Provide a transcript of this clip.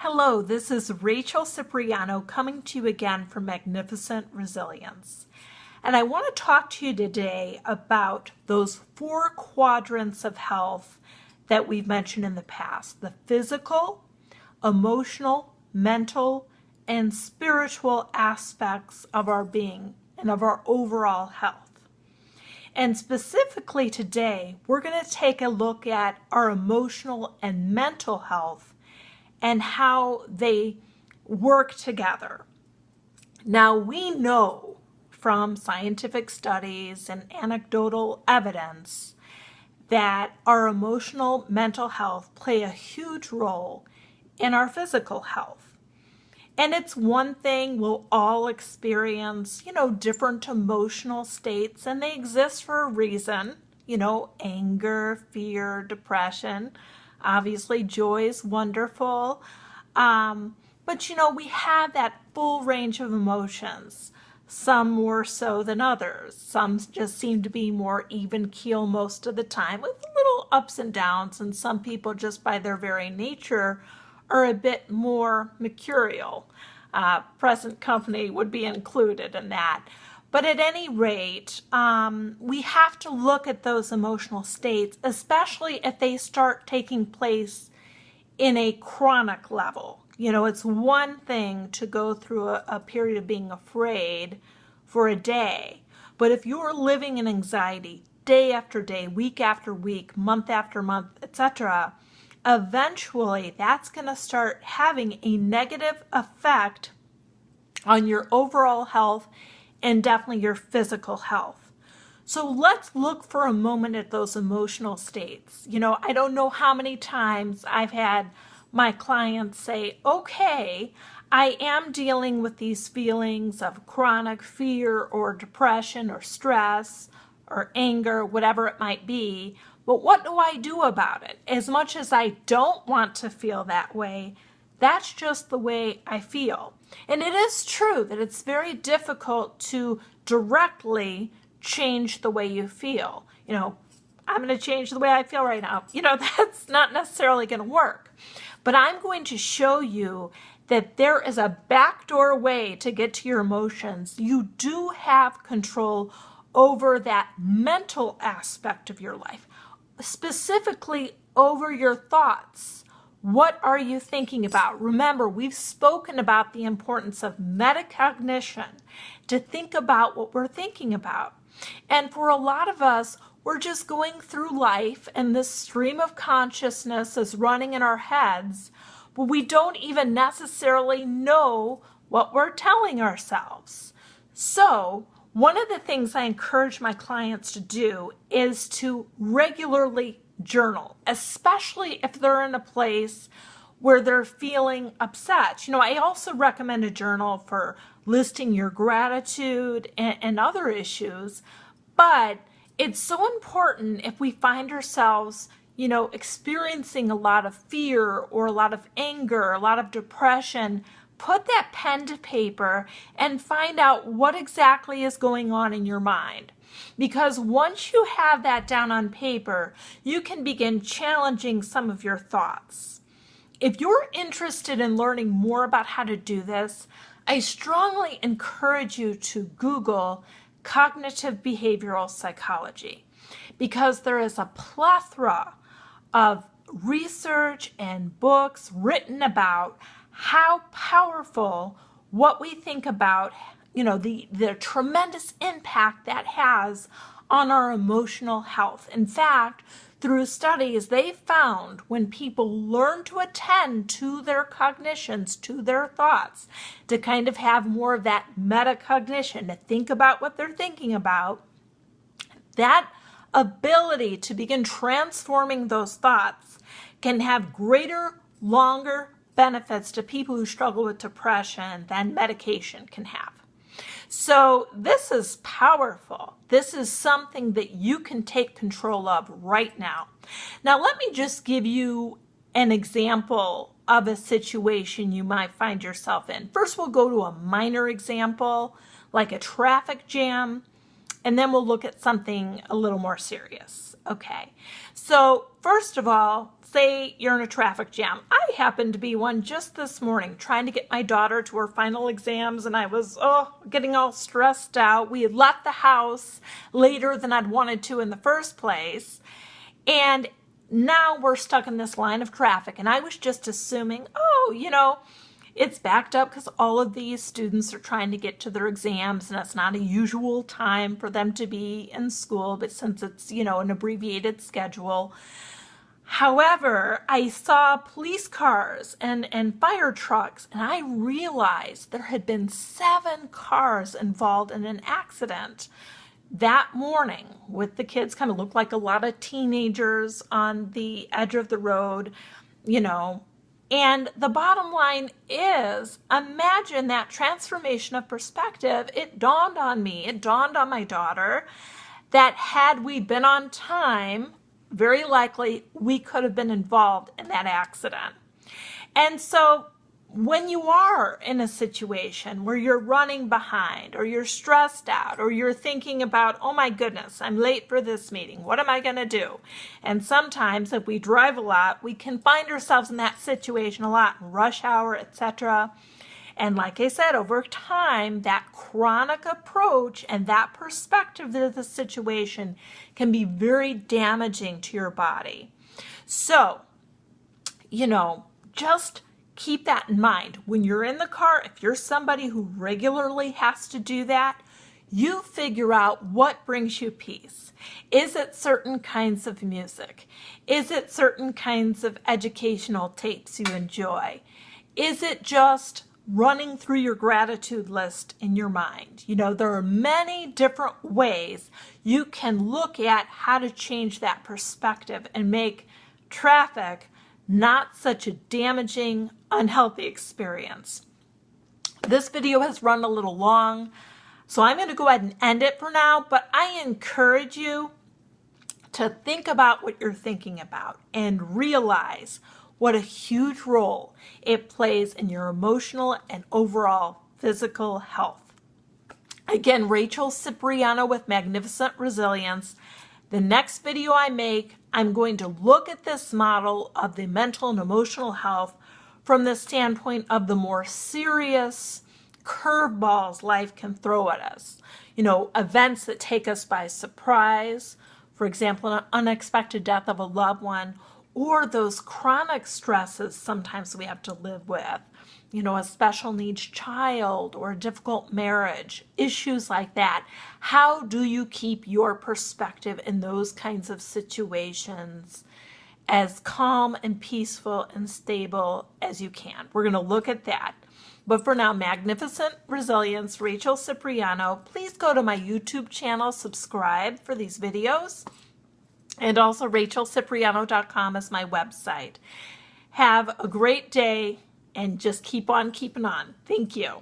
Hello, this is Rachel Cipriano coming to you again from Magnificent Resilience. And I want to talk to you today about those 4 quadrants of health that we've mentioned in the past: the physical, emotional, mental, and spiritual aspects of our being and of our overall health. And specifically today, we're going to take a look at our emotional and mental health and how they work together. Now, we know from scientific studies and anecdotal evidence that our emotional mental health play a huge role in our physical health. And it's one thing we'll all experience, different emotional states, and they exist for a reason, anger, fear, depression. Obviously, joy is wonderful, but we have that full range of emotions, some more so than others. Some just seem to be more even keel most of the time with little ups and downs, and some people just by their very nature are a bit more mercurial. Present company would be included in that. But at any rate, we have to look at those emotional states, especially if they start taking place in a chronic level. It's one thing to go through a period of being afraid for a day, but if you're living in anxiety day after day, week after week, month after month, etc., eventually that's going to start having a negative effect on your overall health and definitely your physical health. So let's look for a moment at those emotional states. I don't know how many times I've had my clients say, okay, I am dealing with these feelings of chronic fear or depression or stress or anger, whatever it might be, but what do I do about it? As much as I don't want to feel that way, that's just the way I feel. And it is true that it's very difficult to directly change the way you feel. I'm going to change the way I feel right now. That's not necessarily going to work. But I'm going to show you that there is a backdoor way to get to your emotions. You do have control over that mental aspect of your life, specifically over your thoughts. What are you thinking about? Remember, we've spoken about the importance of metacognition, to think about what we're thinking about. And for a lot of us, we're just going through life and this stream of consciousness is running in our heads, but we don't even necessarily know what we're telling ourselves. So, one of the things I encourage my clients to do is to regularly journal, especially if they're in a place where they're feeling upset. I also recommend a journal for listing your gratitude and other issues, but it's so important if we find ourselves, experiencing a lot of fear or a lot of anger, a lot of depression, put that pen to paper and find out what exactly is going on in your mind. Because once you have that down on paper, you can begin challenging some of your thoughts. If you're interested in learning more about how to do this, I strongly encourage you to Google cognitive behavioral psychology, because there is a plethora of research and books written about how powerful what we think about, the tremendous impact that has on our emotional health. In fact, through studies, they found when people learn to attend to their cognitions, to their thoughts, to kind of have more of that metacognition, to think about what they're thinking about, that ability to begin transforming those thoughts can have greater, longer benefits to people who struggle with depression than medication can have. So this is powerful. This is something that you can take control of right now. Now, let me just give you an example of a situation you might find yourself in. First, we'll go to a minor example, like a traffic jam, and then we'll look at something a little more serious. Okay, so first of all, say you're in a traffic jam. I happened to be one just this morning trying to get my daughter to her final exams, and I was getting all stressed out. We had left the house later than I'd wanted to in the first place, and now we're stuck in this line of traffic, and I was just assuming, it's backed up because all of these students are trying to get to their exams, and it's not a usual time for them to be in school, but since it's, an abbreviated schedule. However, I saw police cars and fire trucks, and I realized there had been 7 cars involved in an accident that morning with the kids. Kind of looked like a lot of teenagers on the edge of the road, And the bottom line is, imagine that transformation of perspective. It dawned on me, it dawned on my daughter, that had we been on time, very likely we could have been involved in that accident. And so when you are in a situation where you're running behind, or you're stressed out, or you're thinking about, oh my goodness, I'm late for this meeting, what am I going to do? And sometimes if we drive a lot, we can find ourselves in that situation a lot, in rush hour, etc. And like I said, over time, that chronic approach and that perspective of the situation can be very damaging to your body. So, just keep that in mind. When you're in the car, if you're somebody who regularly has to do that, you figure out what brings you peace. Is it certain kinds of music? Is it certain kinds of educational tapes you enjoy? Is it just running through your gratitude list in your mind? There are many different ways you can look at how to change that perspective and make traffic not such a damaging, unhealthy experience. This video has run a little long, so I'm going to go ahead and end it for now, but I encourage you to think about what you're thinking about and realize what a huge role it plays in your emotional and overall physical health. Again, Rachel Cipriano with Magnificent Resilience. The next video I make, I'm going to look at this model of the mental and emotional health from the standpoint of the more serious curveballs life can throw at us. Events that take us by surprise, for example, an unexpected death of a loved one, or those chronic stresses sometimes we have to live with, a special needs child or a difficult marriage, issues like that. How do you keep your perspective in those kinds of situations as calm and peaceful and stable as you can? We're going to look at that. But for now, Magnificent Resilience, Rachel Cipriano. Please go to my YouTube channel, subscribe for these videos. And also rachelcipriano.com is my website. Have a great day and just keep on keeping on. Thank you.